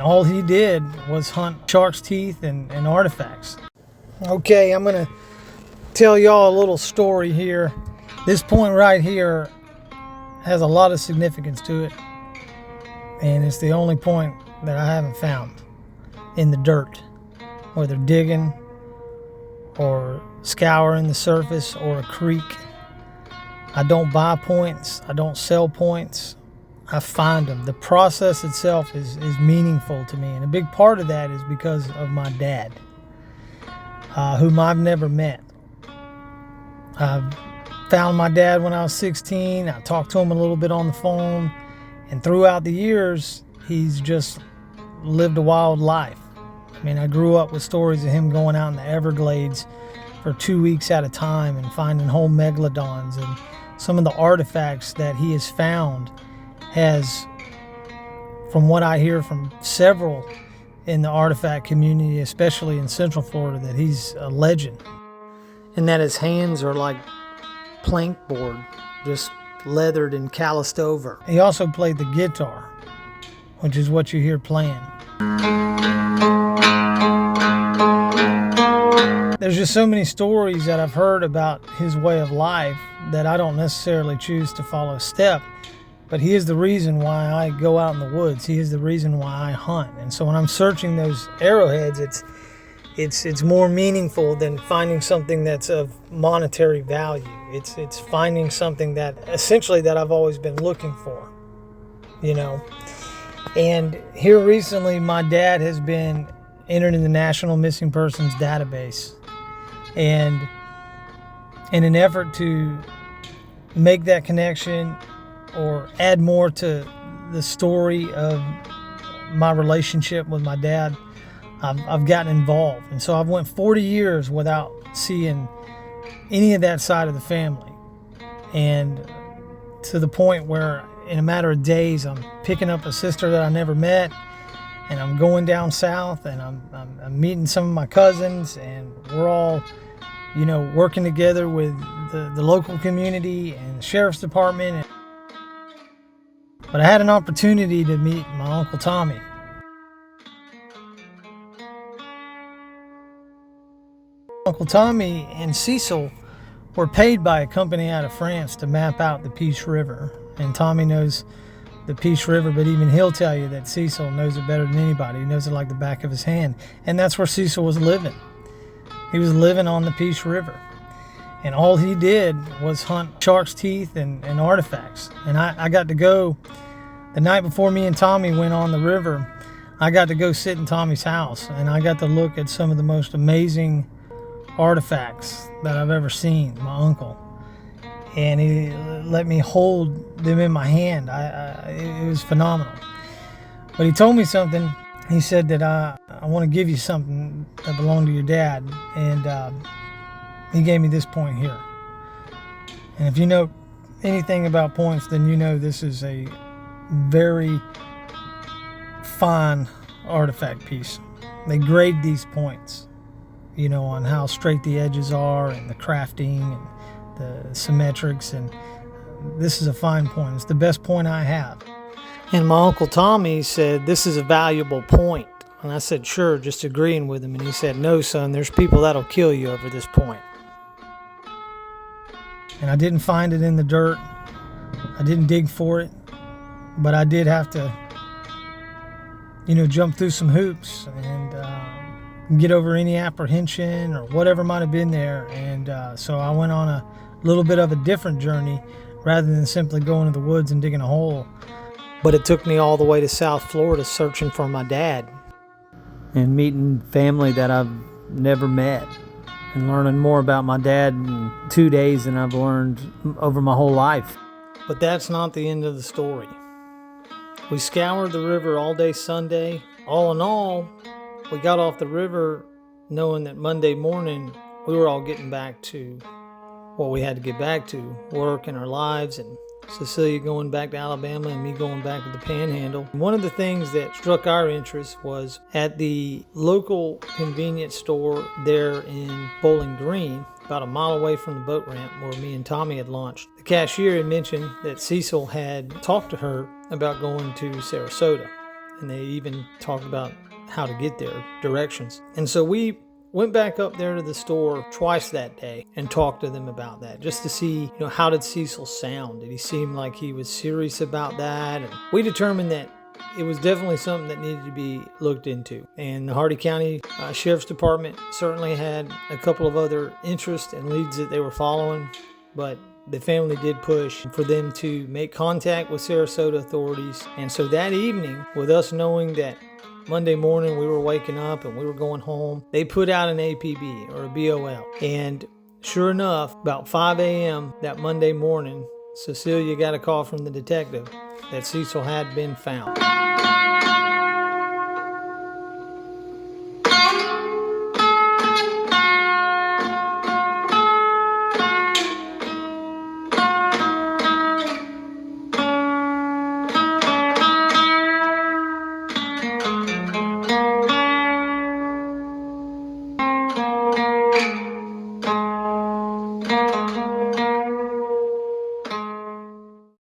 All he did was hunt shark's teeth and artifacts. Okay, I'm gonna tell y'all a little story here. This point right here has a lot of significance to it, and it's the only point that I haven't found in the dirt, whether digging or scouring the surface or a creek. I don't buy points, I don't sell points, I find them. The process itself is meaningful to me, and a big part of that is because of my dad, whom I've never met. I found my dad when I was 16. I talked to him a little bit on the phone, and throughout the years he's just lived a wild life. I mean, I grew up with stories of him going out in the Everglades for 2 weeks at a time and finding whole megalodons, and some of the artifacts that he has found has, from what I hear from several in the artifact community, especially in Central Florida, that he's a legend, and that his hands are like plank board, just leathered and calloused over. He also played the guitar, which is what you hear playing. There's just so many stories that I've heard about his way of life that I don't necessarily choose to follow step, but he is the reason why I go out in the woods. He is the reason why I hunt. And so when I'm searching those arrowheads, it's more meaningful than finding something that's of monetary value. It's finding something that essentially that I've always been looking for, you know. And here recently, my dad has been entered in the National Missing Persons Database. And in an effort to make that connection or add more to the story of my relationship with my dad, I've gotten involved. And so I've went 40 years without seeing any of that side of the family. And to the point where in a matter of days, I'm picking up a sister that I never met, and I'm going down south, and I'm meeting some of my cousins, and we're all, you know, working together with the local community and the sheriff's department. But I had an opportunity to meet my Uncle Tommy. Uncle Tommy and Cecil were paid by a company out of France to map out the Peace River. And Tommy knows the Peace River, but even he'll tell you that Cecil knows it better than anybody. He knows it like the back of his hand. And that's where Cecil was living. He was living on the Peace River. And all he did was hunt shark's teeth and artifacts. And I got to go, the night before me and Tommy went on the river, I got to go sit in Tommy's house, and I got to look at some of the most amazing artifacts that I've ever seen, my uncle. And he let me hold them in my hand. It was phenomenal. But he told me something. He said that I want to give you something that belonged to your dad. And he gave me this point here. And if you know anything about points, then you know this is a very fine artifact piece. They grade these points, you know, on how straight the edges are and the crafting and the symmetrics, and this is a fine point. It's the best point I have. And my Uncle Tommy said, this is a valuable point. And I said, sure, just agreeing with him. And he said, no, son, there's people that'll kill you over this point. And I didn't find it in the dirt. I didn't dig for it. But I did have to, you know, jump through some hoops and get over any apprehension or whatever might have been there. And so I went on a little bit of a different journey rather than simply going to the woods and digging a hole. But it took me all the way to South Florida searching for my dad and meeting family that I've never met and learning more about my dad in 2 days than I've learned over my whole life. But that's not the end of the story. We scoured the river all day Sunday. All in all, we got off the river knowing that Monday morning we were all getting back to what we had to get back to, work and our lives, and Cecilia going back to Alabama and me going back to the Panhandle. One of the things that struck our interest was at the local convenience store there in Bowling Green, about a mile away from the boat ramp where me and Tommy had launched. The cashier had mentioned that Cecil had talked to her about going to Sarasota. and they even talked about how to get there, directions. And so we went back up there to the store twice that day and talked to them about that, just to see, how did Cecil sound? Did he seem like he was serious about that? And we determined that it was definitely something that needed to be looked into. And the Hardy County Sheriff's Department certainly had a couple of other interests and leads that they were following, but the family did push for them to make contact with Sarasota authorities. And so that evening, with us knowing that Monday morning we were waking up and we were going home, they put out an APB or a BOL. And sure enough, about 5 a.m. that Monday morning, Cecilia got a call from the detective that Cecil had been found.